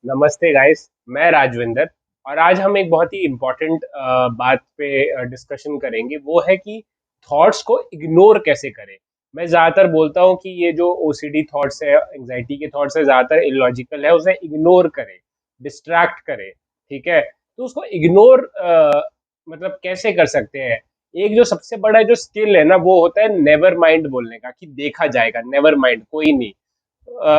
नमस्ते गाइस, मैं राजविंदर। और आज हम एक बहुत ही इम्पोर्टेंट बात पे डिस्कशन करेंगे। वो है कि थॉट्स को इग्नोर कैसे करें। मैं ज़्यादातर बोलता हूँ कि ये जो ओसीडी थॉट्स है, एंजाइटी के थॉट्स है, ज़्यादातर इलॉजिकल है, उसे इग्नोर करें, डिस्ट्रैक्ट करें। ठीक है, तो उसको इग्नोर मतलब कैसे कर सकते हैं। एक जो सबसे बड़ा जो स्किल है ना, वो होता है नेवर माइंड बोलने का, कि देखा जाएगा, नेवर माइंड, कोई नहीं।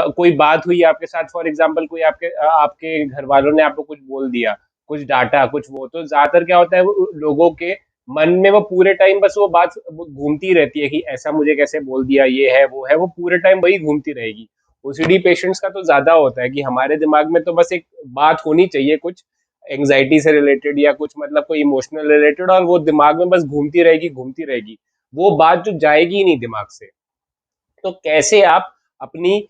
कोई बात हुई आपके साथ, फॉर एग्जांपल कोई आपके घर वालों ने आपको कुछ बोल दिया, कुछ डांटा, कुछ वो, तो ज्यादातर क्या होता है, वो लोगों के मन में वो पूरे टाइम बस वो बात वो घूमती रहती है कि ऐसा मुझे कैसे बोल दिया, ये है वो है, वो पूरे टाइम वही घूमती रहेगी। ओसीडी पेशेंट्स का तो ज्यादा होता है कि हमारे दिमाग में तो बस एक बात होनी चाहिए, कुछ एंग्जाइटी से रिलेटेड या कुछ मतलब कोई इमोशनल रिलेटेड, और वो दिमाग में बस घूमती रहेगी, घूमती रहेगी। वो बात जो जाएगी ही नहीं दिमाग से। तो कैसे आप अपनी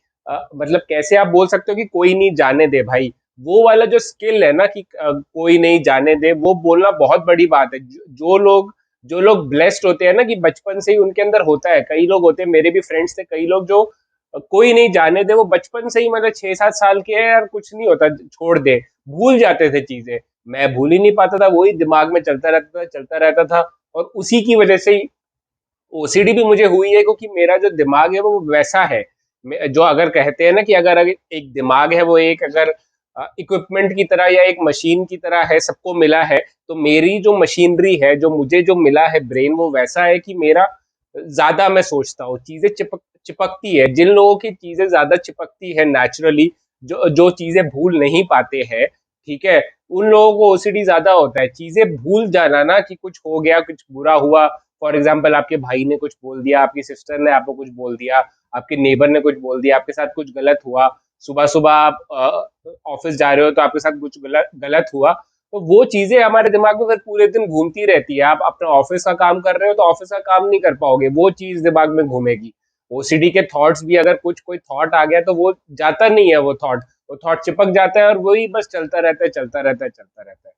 मतलब कैसे आप बोल सकते हो कि कोई नहीं, जाने दे भाई। वो वाला जो स्किल है ना कि कोई नहीं, जाने दे, वो बोलना बहुत बड़ी बात है। जो लोग ब्लेस्ड होते हैं ना, कि बचपन से ही उनके अंदर होता है। कई लोग होते हैं, मेरे भी फ्रेंड्स थे कई लोग, जो कोई नहीं, जाने दे, वो बचपन से ही, मतलब 6-7 साल के हैं यार, कुछ नहीं होता, छोड़ दे, भूल जाते थे चीजें। मैं भूल ही नहीं पाता था, वही दिमाग में चलता रहता था, चलता रहता था। और उसी की वजह से ही ओसीडी भी मुझे हुई है, क्योंकि मेरा जो दिमाग है वो वैसा है। जो अगर कहते हैं ना कि अगर एक दिमाग है, वो एक अगर इक्विपमेंट की तरह या एक मशीन की तरह है, सबको मिला है, तो मेरी जो मशीनरी है, जो मुझे जो मिला है ब्रेन, वो वैसा है कि मेरा ज्यादा मैं सोचता हूँ, चीजें चिपकती है। जिन लोगों की चीजें ज्यादा चिपकती है नेचुरली, जो जो चीजें भूल नहीं पाते हैं, ठीक है, उन लोगों को ओसीडी ज्यादा होता है। चीजें भूल जाना ना, कि कुछ हो गया, कुछ बुरा हुआ, फॉर एग्जाम्पल आपके भाई ने कुछ बोल दिया, आपकी सिस्टर ने आपको कुछ बोल दिया, आपके नेबर ने कुछ बोल दिया, आपके साथ कुछ गलत हुआ, सुबह सुबह आप ऑफिस जा रहे हो तो आपके साथ कुछ गलत गलत हुआ, तो वो चीजें हमारे दिमाग में फिर पूरे दिन घूमती रहती है। आप अपना ऑफिस का काम कर रहे हो तो ऑफिस का काम नहीं कर पाओगे, वो चीज दिमाग में घूमेगी। ओसीडी के थॉट्स भी, अगर कुछ कोई थॉट आ गया तो वो जाता नहीं है, वो थॉट चिपक जाता है, और वही बस चलता रहता है, चलता रहता है, चलता रहता है।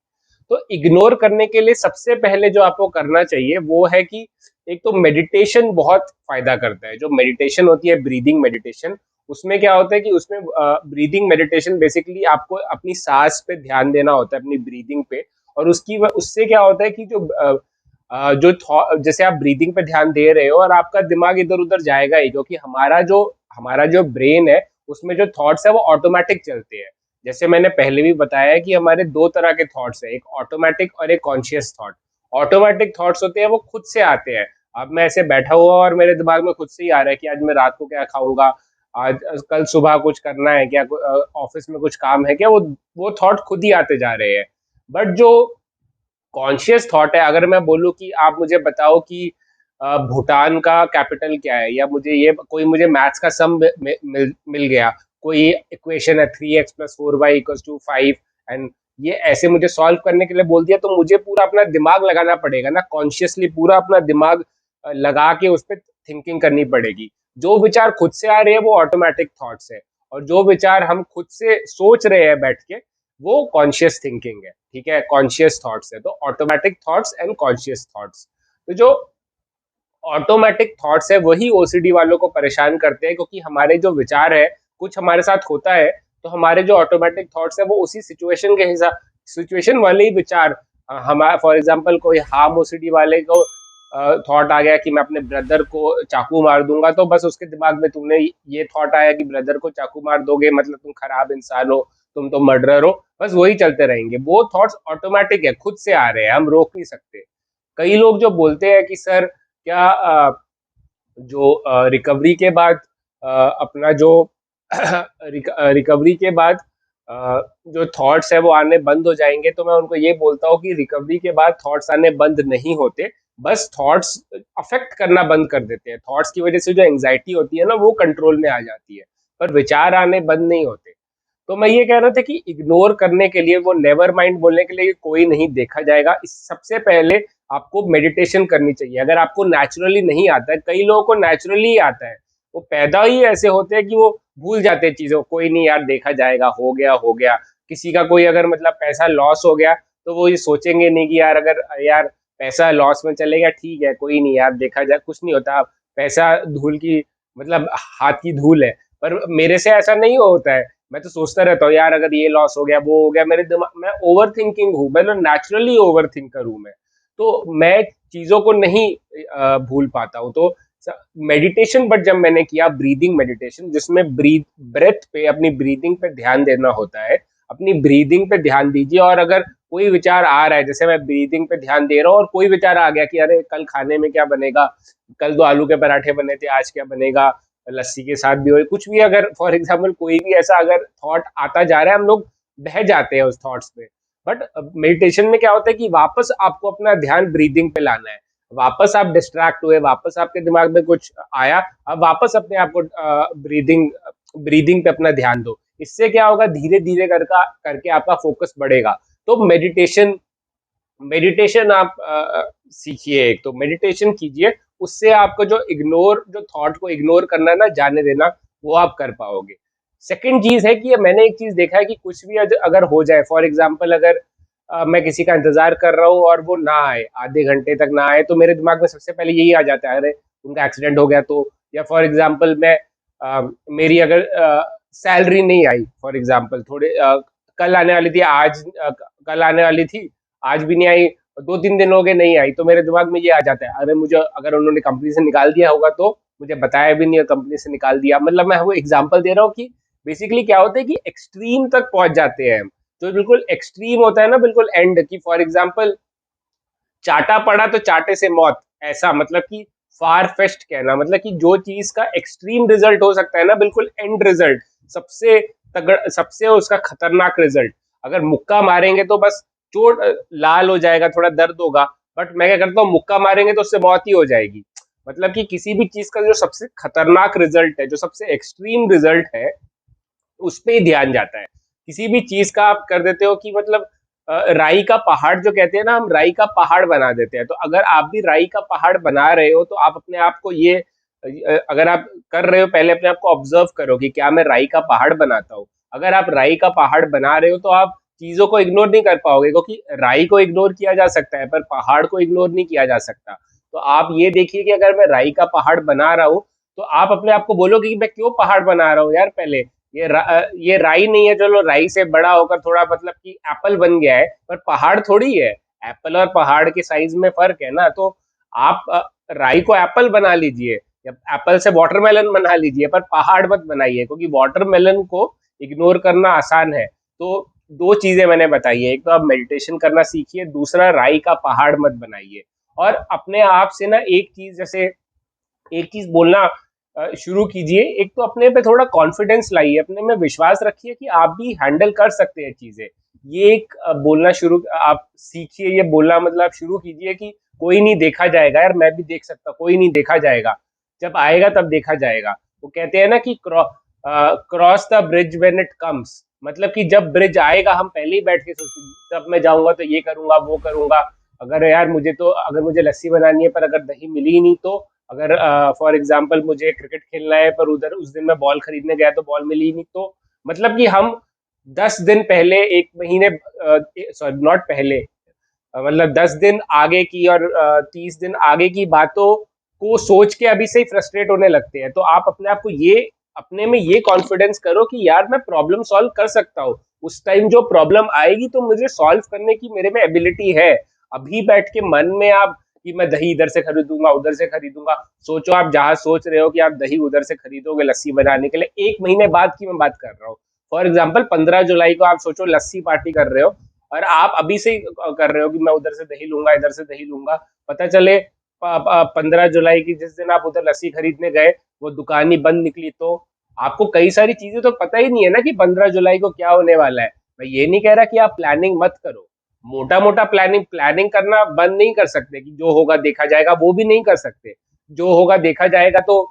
तो इग्नोर करने के लिए सबसे पहले जो आपको करना चाहिए वो है कि एक तो मेडिटेशन बहुत फायदा करता है। जो मेडिटेशन होती है, ब्रीदिंग मेडिटेशन, उसमें क्या होता है कि उसमें ब्रीदिंग मेडिटेशन बेसिकली आपको अपनी सांस पे ध्यान देना होता है, अपनी ब्रीदिंग पे। और उससे क्या होता है कि जैसे आप ब्रीदिंग पे ध्यान दे रहे हो, और आपका दिमाग इधर उधर जाएगा ही, क्योंकि हमारा जो ब्रेन है, उसमें जो थॉट्स है वो ऑटोमेटिक चलते हैं। जैसे मैंने पहले भी बताया है कि हमारे दो तरह के थॉट्स हैं, एक ऑटोमेटिक और एक कॉन्शियस थॉट। ऑटोमेटिक थॉट्स होते हैं, वो खुद से आते हैं। अब मैं ऐसे बैठा हुआ और मेरे दिमाग में खुद से ही आ रहा है कि आज मैं रात को क्या खाऊंगा, आज कल सुबह कुछ करना है क्या, ऑफिस में कुछ काम है क्या, वो थॉट खुद ही आते जा रहे हैं। बट जो कॉन्शियस थॉट है, अगर मैं बोलूँ कि आप मुझे बताओ कि भूटान का कैपिटल क्या है, या मुझे मैथ्स का सम मिल गया, कोई इक्वेशन है, 3x + 4y = 5, एंड ये ऐसे मुझे सॉल्व करने के लिए बोल दिया, तो मुझे पूरा अपना दिमाग लगाना पड़ेगा ना, कॉन्शियसली पूरा अपना दिमाग लगा के उस पर थिंकिंग करनी पड़ेगी। जो विचार खुद से आ रहे हैं वो ऑटोमेटिक थॉट्स है, और जो विचार हम खुद से सोच रहे हैं बैठ के, वो कॉन्शियस थिंकिंग है। ठीक है, कॉन्शियस थॉट्स है। तो automatic thoughts and conscious thoughts, तो जो ऑटोमेटिक थॉट्स है वही ओसीडी वालों को परेशान करते हैं, क्योंकि हमारे जो विचार है, कुछ हमारे साथ होता है, तो हमारे जो ऑटोमेटिक थॉट्स है वो उसी सिचुएशन वाले ही विचार, हमारा फॉर एग्जांपल कोई हार्म ओसीडी वाले को थॉट आ गया कि मैं अपने ब्रदर को चाकू मार दूंगा, तो बस उसके दिमाग में तुमने ये थॉट आया कि ब्रदर को चाकू मार दोगे मतलब तुम खराब इंसान हो, तुम तो मर्डरर हो, बस वही चलते रहेंगे। वो थॉट्स ऑटोमेटिक है, खुद से आ रहे हैं, हम रोक नहीं सकते। कई लोग जो बोलते हैं कि सर, क्या जो रिकवरी के बाद अपना जो रिकवरी के बाद जो थॉट्स है वो आने बंद हो जाएंगे, तो मैं उनको ये बोलता हूँ कि रिकवरी के बाद थॉट्स आने बंद नहीं होते, बस थॉट्स अफेक्ट करना बंद कर देते हैं। थॉट्स की वजह से जो एंग्जाइटी होती है ना, वो कंट्रोल में आ जाती है, पर विचार आने बंद नहीं होते। तो मैं ये कह रहा था कि इग्नोर करने के लिए, वो नेवर माइंड बोलने के लिए, कोई नहीं देखा जाएगा, इस सबसे पहले आपको मेडिटेशन करनी चाहिए। अगर आपको नेचुरली नहीं आता है, कई लोगों को नेचुरली आता है, वो पैदा ही ऐसे होते हैं कि वो भूल जाते हैं चीजों, कोई नहीं यार, देखा जाएगा, हो गया हो गया। किसी का कोई अगर मतलब पैसा लॉस हो गया, तो वो ये सोचेंगे नहीं कि यार, अगर यार पैसा लॉस में चलेगा, ठीक है, कोई नहीं यार, देखा जाए, कुछ नहीं होता, पैसा धूल की, मतलब हाथ की धूल है। पर मेरे से ऐसा नहीं होता है। मैं तो सोचता रहता हूँ यार अगर ये लॉस हो गया वो हो गया, मेरे दिमाग मैं ओवर थिंकिंग हूँ, मतलब नेचुरली ओवर थिंकर हूँ मैं। तो मैं चीजों को नहीं भूल पाता हूँ। तो मेडिटेशन, बट जब मैंने किया ब्रीदिंग मेडिटेशन, जिसमें ब्रेथ पे, अपनी ब्रीदिंग पे ध्यान देना होता है, अपनी ब्रीदिंग पे ध्यान दीजिए। और अगर कोई विचार आ रहा है, जैसे मैं ब्रीदिंग पे ध्यान दे रहा हूँ और कोई विचार आ गया कि अरे कल खाने में क्या बनेगा, कल तो आलू के पराठे बने थे, आज क्या बनेगा, लस्सी के साथ भी हो, कुछ भी, अगर फॉर एग्जाम्पल कोई भी ऐसा अगर थॉट आता जा रहा है, हम लोग बह जाते हैं उस थॉट्स पे। बट मेडिटेशन में क्या होता है कि वापस आपको अपना ध्यान ब्रीदिंग पे लाना है। वापस आप डिस्ट्रैक्ट हुए, वापस आपके दिमाग में कुछ आया, अब वापस अपने आप को ब्रीदिंग ब्रीदिंग पे अपना ध्यान दो। इससे क्या होगा, धीरे धीरे करके आपका फोकस बढ़ेगा। तो मेडिटेशन मेडिटेशन आप सीखिए, एक तो मेडिटेशन कीजिए, उससे आपको जो थॉट को इग्नोर करना है ना, जाने देना, वो आप कर पाओगे। सेकंड चीज है कि मैंने एक चीज देखा है कि कुछ भी अगर हो जाए, फॉर एग्जांपल अगर मैं किसी का इंतजार कर रहा हूँ और वो ना आए, आधे घंटे तक ना आए, तो मेरे दिमाग में सबसे पहले यही आ जाता है, अरे उनका एक्सीडेंट हो गया तो। या फॉर एग्जांपल मैं मेरी अगर सैलरी नहीं आई, फॉर एग्जांपल थोड़े कल आने वाली थी, कल आने वाली थी, आज भी नहीं आई, 2-3 दिन हो गए नहीं आई, तो मेरे दिमाग में ये आ जाता है, अरे मुझे अगर उन्होंने कंपनी से निकाल दिया होगा तो मुझे बताया भी नहीं, और कंपनी से निकाल दिया। मतलब मैं वो एग्जांपल दे रहा हूँ कि बेसिकली क्या होता है कि एक्सट्रीम तक पहुंच जाते हैं हम। तो बिल्कुल एक्सट्रीम होता है ना, बिल्कुल एंड की, फॉर एग्जांपल चाटा पड़ा तो चाटे से मौत, ऐसा मतलब कि फार फेस्ट कहना, मतलब कि जो चीज का एक्सट्रीम रिजल्ट हो सकता है ना, बिल्कुल एंड रिजल्ट, सबसे तगड़, सबसे उसका खतरनाक रिजल्ट, अगर मुक्का मारेंगे तो बस चोट, लाल हो जाएगा, थोड़ा दर्द होगा, बट मैं क्या करता हूँ, मुक्का मारेंगे तो उससे मौत ही हो जाएगी। मतलब कि किसी भी चीज का जो सबसे खतरनाक रिजल्ट है, जो सबसे एक्सट्रीम रिजल्ट है, उस पे ही ध्यान जाता है। किसी भी चीज का आप कर देते हो कि मतलब राई का पहाड़ जो कहते हैं ना, हम राई का पहाड़ बना देते हैं। तो अगर आप भी राई का पहाड़ बना रहे हो, तो आप अपने आप को ये अगर आप कर रहे हो, पहले अपने आप को ऑब्जर्व करो कि क्या मैं राई का पहाड़ बनाता हूँ। अगर आप राई का पहाड़ बना रहे हो, तो आप चीजों को इग्नोर नहीं कर पाओगे, क्योंकि राई को इग्नोर किया जा सकता है पर पहाड़ को इग्नोर नहीं किया जा सकता। तो आप ये देखिए कि अगर मैं राई का पहाड़ बना रहा हूँ, तो आप अपने आप को बोलोगे कि मैं क्यों पहाड़ बना रहा हूँ यार, पहले ये राई नहीं है, चलो राई से बड़ा होकर थोड़ा मतलब कि एप्पल बन गया है, पर पहाड़ थोड़ी है। एप्पल और पहाड़ के साइज में फर्क है ना। तो आप राई को एप्पल बना लीजिए, या एप्पल से वाटरमेलन बना लीजिए, पर पहाड़ मत बनाइए, क्योंकि वाटरमेलन को इग्नोर करना आसान है। तो दो चीजें मैंने बताई है, एक तो आप मेडिटेशन करना सीखिए, दूसरा राई का पहाड़ मत बनाइए। और अपने आप से ना एक चीज, जैसे एक चीज बोलना शुरू कीजिए। एक तो अपने पे थोड़ा कॉन्फिडेंस लाइए, अपने में विश्वास रखिए कि आप भी हैंडल कर सकते हैं चीजें। ये एक बोलना शुरू आप सीखिए, ये बोलना मतलब आप शुरू कीजिए कि कोई नहीं, देखा जाएगा यार, मैं भी देख सकता, कोई नहीं, देखा जाएगा, जब आएगा तब देखा जाएगा। वो कहते हैं ना कि cross the bridge when it comes, मतलब कि जब ब्रिज आएगा, हम पहले ही बैठ के सोचेंगे तब मैं जाऊंगा तो ये करूंगा वो करूंगा। अगर यार अगर मुझे लस्सी बनानी है पर अगर दही मिली ही नहीं तो, अगर फॉर एग्जाम्पल मुझे क्रिकेट खेलना है पर उधर उस दिन मैं बॉल खरीदने गया तो बॉल मिली ही नहीं तो, मतलब कि हम 10 दिन पहले, 1 महीने, सॉरी नॉट पहले, मतलब 10 दिन आगे की और 30 दिन आगे की बातों को सोच के अभी से ही फ्रस्ट्रेट होने लगते हैं। तो आप अपने आप को ये, अपने में ये कॉन्फिडेंस करो कि यार मैं प्रॉब्लम सॉल्व कर सकता हूँ। उस टाइम जो प्रॉब्लम आएगी तो मुझे सॉल्व करने की मेरे में एबिलिटी है। अभी बैठ के मन में आप कि मैं दही इधर से खरीदूंगा उधर से खरीदूंगा, सोचो आप जहां सोच रहे हो कि आप दही उधर से खरीदोगे लस्सी बनाने के लिए, 1 महीने बाद की मैं बात कर रहा हूँ। फॉर एग्जाम्पल 15 जुलाई को आप सोचो लस्सी पार्टी कर रहे हो, और आप अभी से ही कर रहे हो कि मैं उधर से दही लूंगा इधर से दही लूंगा। पता चले 15 जुलाई की जिस दिन आप उधर लस्सी खरीदने गए, वो दुकान ही बंद निकली, तो आपको कई सारी चीजें तो पता ही नहीं है ना कि 15 जुलाई को क्या होने वाला है। मैं ये नहीं कह रहा कि आप प्लानिंग मत करो, मोटा मोटा प्लानिंग प्लानिंग करना बंद नहीं कर सकते कि जो होगा देखा जाएगा, वो भी नहीं कर सकते। जो होगा देखा जाएगा तो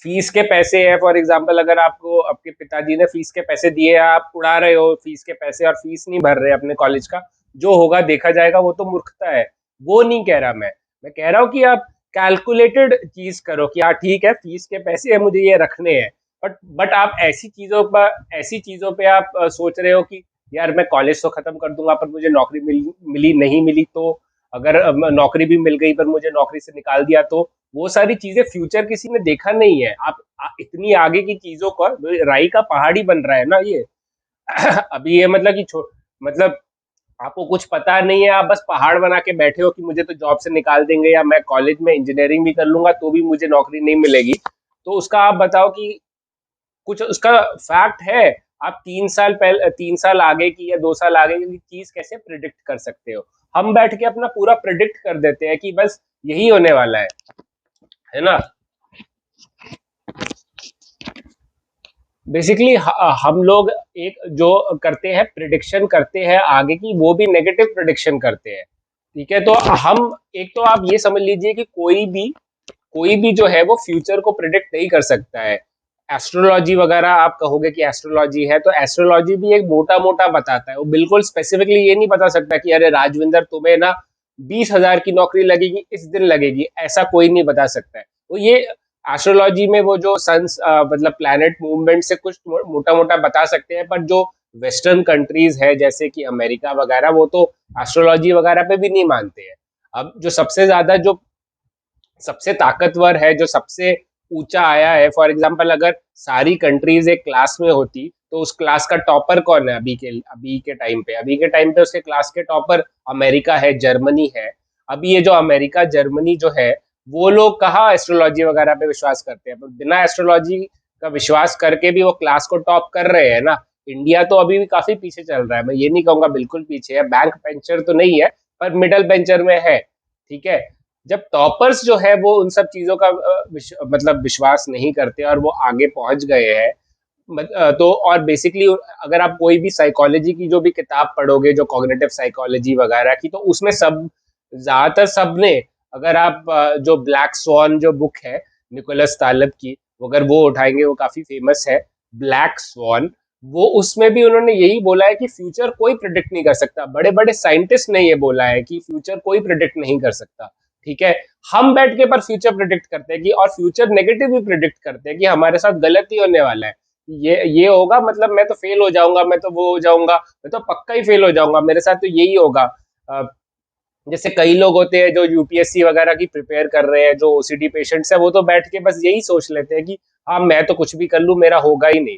फीस के पैसे हैं, फॉर एग्जाम्पल अगर आपको आपके पिताजी ने फीस के पैसे दिए, आप उड़ा रहे हो फीस के पैसे और फीस नहीं भर रहे अपने कॉलेज का, जो होगा देखा जाएगा, वो तो मूर्खता है। वो नहीं कह रहा मैं कह रहा हूँ कि आप कैलकुलेटेड चीज करो कि हाँ ठीक है, फीस के पैसे है, मुझे ये रखने हैं, बट आप ऐसी चीजों पे आप सोच रहे हो कि यार मैं कॉलेज तो खत्म कर दूंगा पर मुझे नौकरी मिली नहीं मिली तो, अगर नौकरी भी मिल गई पर मुझे नौकरी से निकाल दिया, तो वो सारी चीजें फ्यूचर किसी ने देखा नहीं है। आप इतनी आगे की चीजों का, राई का पहाड़ी बन रहा है ना ये। अभी ये मतलब कि मतलब आपको कुछ पता नहीं है, आप बस पहाड़ बना के बैठे हो कि मुझे तो जॉब से निकाल देंगे, या मैं कॉलेज में इंजीनियरिंग भी कर लूंगा तो भी मुझे नौकरी नहीं मिलेगी। तो उसका आप बताओ कि कुछ उसका फैक्ट है? आप 3 साल पहले, 3 साल आगे की या 2 साल आगे की चीज कैसे प्रिडिक्ट कर सकते हो? हम बैठ के अपना पूरा प्रिडिक्ट कर देते हैं कि बस यही होने वाला है ना। बेसिकली हम लोग एक जो करते हैं, प्रिडिक्शन करते हैं आगे की, वो भी नेगेटिव प्रिडिक्शन करते हैं। ठीक है, तो हम, एक तो आप ये समझ लीजिए कि कोई भी जो है वो फ्यूचर को प्रिडिक्ट नहीं कर सकता है। एस्ट्रोलॉजी वगैरह आप कहोगे कि एस्ट्रोलॉजी है, तो एस्ट्रोलॉजी भी एक मोटा मोटा बताता है, वो बिल्कुल स्पेसिफिकली ये नहीं बता सकता कि अरे राजविंदर तुम्हें ना 20,000 की नौकरी लगेगी, इस दिन लगेगी, ऐसा कोई नहीं बता सकता है। तो ये एस्ट्रोलॉजी में वो जो सन्स मतलब प्लैनेट मूवमेंट से कुछ मोटा मोटा बता सकते हैं, पर जो वेस्टर्न कंट्रीज है जैसे कि अमेरिका वगैरह, वो तो एस्ट्रोलॉजी वगैरह पे भी नहीं मानते हैं। अब जो सबसे ज्यादा, जो सबसे ताकतवर है, जो सबसे ऊंचा आया है, फॉर एग्जांपल अगर सारी कंट्रीज एक क्लास में होती, तो उस क्लास का टॉपर कौन है अभी के टाइम पे उसके क्लास के टॉपर अमेरिका है, जर्मनी है। अभी ये जो अमेरिका जर्मनी जो है, वो लोग कहाँ एस्ट्रोलॉजी वगैरह पे विश्वास करते हैं? पर बिना एस्ट्रोलॉजी का विश्वास करके भी वो क्लास को टॉप कर रहे हैं ना। इंडिया तो अभी भी काफी पीछे चल रहा है, मैं ये नहीं कहूंगा बिल्कुल पीछे है, बैंक बेंचर तो नहीं है, पर मिडल बेंचर में है। ठीक है, जब टॉपर्स जो है वो उन सब चीजों का मतलब विश्वास नहीं करते और वो आगे पहुंच गए हैं। तो और बेसिकली अगर आप कोई भी साइकोलॉजी की जो भी किताब पढ़ोगे, जो कॉग्निटिव साइकोलॉजी वगैरह की, तो उसमें सब, ज्यादातर सबने, अगर आप जो ब्लैक स्वॉन जो बुक है निकोलस तालब की, अगर वो उठाएंगे, वो काफी फेमस है, ब्लैक स्वॉन। वो उसमें भी उन्होंने यही बोला है कि फ्यूचर कोई प्रिडिक्ट नहीं कर सकता। बड़े बड़े साइंटिस्ट ने ये बोला है कि फ्यूचर कोई प्रिडिक्ट नहीं कर सकता। ठीक है, हम बैठ के पर फ्यूचर प्रिडिक्ट करते हैं कि, और फ्यूचर नेगेटिव भी प्रिडिक्ट करते हैं कि हमारे साथ गलत ही होने वाला है, ये होगा, मतलब मैं तो फेल हो जाऊंगा, मैं तो वो हो जाऊंगा, मैं तो पक्का ही फेल हो जाऊंगा, मेरे साथ तो यही होगा। अ, जैसे कई लोग होते हैं जो यूपीएससी वगैरह की प्रिपेयर कर रहे हैं, जो ओसीडी पेशेंट्स है, वो तो बैठ के बस यही सोच लेते हैं कि हाँ मैं तो कुछ भी कर लूं, मेरा होगा ही नहीं।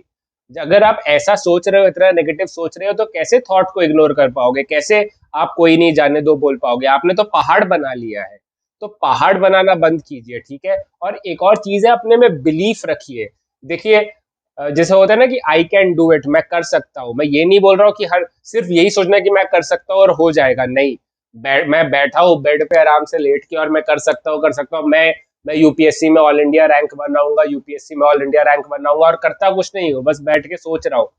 अगर आप ऐसा सोच रहे हो, इतना नेगेटिव सोच रहे हो, तो कैसे थॉट को इग्नोर कर पाओगे? कैसे आप कोई नहीं जाने दो बोल पाओगे? आपने तो पहाड़ बना लिया है। तो पहाड़ बनाना बंद कीजिए, ठीक है। और एक और चीज है, अपने में बिलीफ रखिए। देखिए, जैसे होता है ना कि आई कैन डू इट, मैं कर सकता हूँ। मैं ये नहीं बोल रहा हूँ कि हर सिर्फ यही सोचना है कि मैं कर सकता हूँ और हो जाएगा, नहीं। मैं बैठा हूँ बेड पे आराम से लेट के, और मैं कर सकता हूँ। मैं यूपीएससी में ऑल इंडिया रैंक बनाऊंगा, यूपीएससी में ऑल इंडिया रैंक बनाऊंगा, और करता कुछ नहीं हूँ, बस बैठ के सोच रहा हूँ।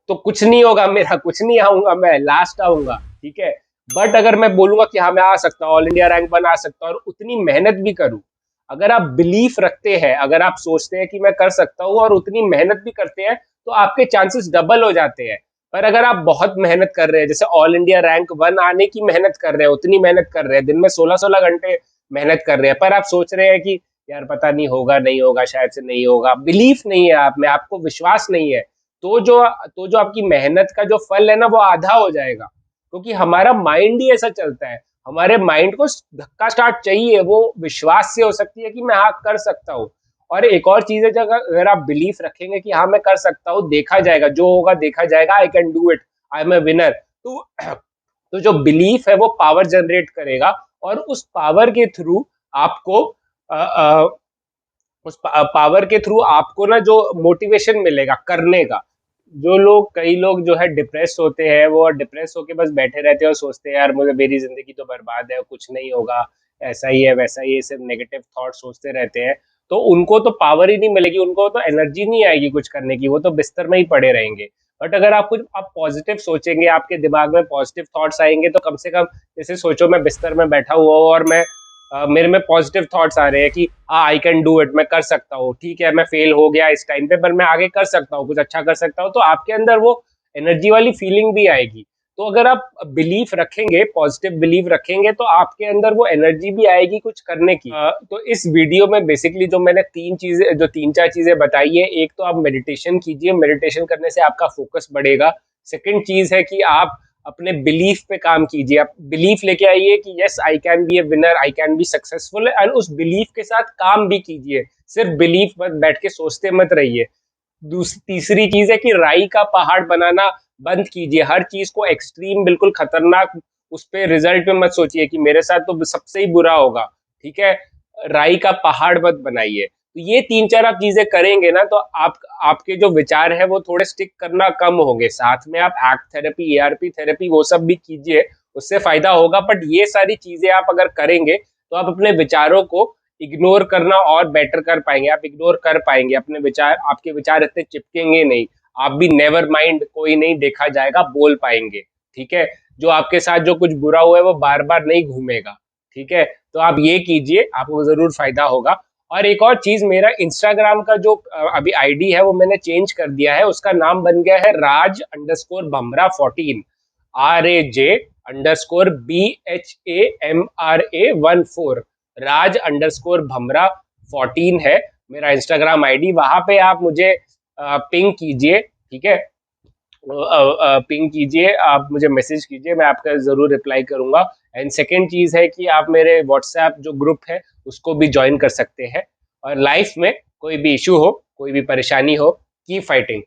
तो कुछ नहीं होगा मेरा, कुछ नहीं आऊंगा, मैं लास्ट आऊंगा। ठीक है, बट अगर मैं बोलूंगा कि हाँ मैं आ सकता हूँ, ऑल इंडिया रैंक बना सकता हूँ, और उतनी मेहनत भी करूँ, अगर आप बिलीफ रखते हैं, अगर आप सोचते हैं कि मैं कर सकता हूँ और उतनी मेहनत भी करते हैं, तो आपके चांसेस डबल हो जाते हैं। पर अगर आप बहुत मेहनत कर रहे हैं, जैसे ऑल इंडिया रैंक 1 आने की मेहनत कर रहे हैं, उतनी मेहनत कर रहे हैं, दिन में 16-16 घंटे मेहनत कर रहे हैं, पर आप सोच रहे हैं कि यार पता नहीं होगा, नहीं होगा, शायद से नहीं होगा, बिलीफ नहीं है आप में, आपको विश्वास नहीं है, तो जो आपकी मेहनत का जो फल है ना, वो आधा हो जाएगा। क्योंकि हमारा माइंड ही ऐसा चलता है, हमारे माइंड को धक्का स्टार्ट चाहिए, वो विश्वास से हो सकती है कि मैं हाँ कर सकता हूँ। और एक और चीज है, जब अगर आप बिलीफ रखेंगे कि हाँ मैं कर सकता हूँ, देखा जाएगा, जो होगा देखा जाएगा, I can do it, I am a winner, तो जो बिलीफ है वो पावर जनरेट करेगा, और उस पावर के थ्रू आपको अ, अ, उस पावर के थ्रू आपको ना जो मोटिवेशन मिलेगा करने का। कई लोग जो है डिप्रेस होते हैं, वो डिप्रेस होके बस बैठे रहते हैं और सोचते हैं यार मुझे, मेरी जिंदगी तो बर्बाद है, कुछ नहीं होगा, ऐसा ही है वैसा ही है, सिर्फ नेगेटिव थॉट सोचते रहते हैं। तो उनको तो पावर ही नहीं मिलेगी, उनको तो एनर्जी नहीं आएगी कुछ करने की, वो तो बिस्तर में ही पड़े रहेंगे। बट अगर आप पॉजिटिव सोचेंगे, आपके दिमाग में पॉजिटिव थॉट्स आएंगे, तो कम से कम, जैसे सोचो मैं बिस्तर में बैठा हुआ हूँ और मेरे में पॉजिटिव थॉट्स आ रहे हैं कि हाँ आई कैन डू इट, मैं कर सकता हूँ, ठीक है मैं फेल हो गया इस टाइम पे, पर मैं आगे कर सकता हूँ, कुछ अच्छा कर सकता हूँ, तो आपके अंदर वो एनर्जी वाली फीलिंग भी आएगी। तो अगर आप बिलीफ रखेंगे, पॉजिटिव बिलीफ रखेंगे, तो आपके अंदर वो एनर्जी भी आएगी कुछ करने की। तो इस वीडियो में बेसिकली जो मैंने 3 4 चीजें बताई है, एक तो आप मेडिटेशन कीजिए, मेडिटेशन करने से आपका फोकस बढ़ेगा। सेकंड चीज है कि आप अपने बिलीफ पे काम कीजिए। आप बिलीफ लेके आइए कि yes I can be A winner, I can be successful, and उस बिलीफ के साथ काम भी कीजिए। सिर्फ बिलीफ मत बैठ के सोचते मत रहिए। तीसरी चीज है कि राई का पहाड़ बनाना बंद कीजिए। हर चीज को एक्सट्रीम, बिल्कुल खतरनाक उस पे रिजल्ट पे मत सोचिए कि मेरे साथ तो सबसे ही बुरा होगा। ठीक है, राई का पहाड़ मत बनाइए। तो ये तीन चार आप चीजें करेंगे ना, तो आपके जो विचार है वो थोड़े स्टिक करना कम होंगे। साथ में आप एक्ट थेरेपी, एआरपी थेरेपी वो सब भी कीजिए, उससे फायदा होगा। बट ये सारी चीजें आप अगर करेंगे तो आप अपने विचारों को इग्नोर करना और बेटर कर पाएंगे। आप इग्नोर कर पाएंगे अपने विचार, आपके विचार इतने चिपकेंगे नहीं। आप भी नेवर माइंड, कोई नहीं देखा जाएगा, बोल पाएंगे। ठीक है, जो आपके साथ जो कुछ बुरा हुआ है वो बार बार नहीं घूमेगा। ठीक है, तो आप ये कीजिए, आपको जरूर फायदा होगा। और एक और चीज, मेरा इंस्टाग्राम का जो अभी आईडी है वो मैंने चेंज कर दिया है। उसका नाम बन गया है राज_भमरा 14, RAJ_BHAMRA 14। राज_भमरा 14 है मेरा इंस्टाग्राम आईडी। वहां पे आप मुझे पिंग कीजिए। ठीक है, पिंग कीजिए, आप मुझे मैसेज कीजिए, मैं आपका ज़रूर रिप्लाई करूंगा। एंड सेकेंड चीज़ है कि आप मेरे व्हाट्सएप जो ग्रुप है उसको भी ज्वाइन कर सकते हैं। और लाइफ में कोई भी इशू हो, कोई भी परेशानी हो, कीप फाइटिंग।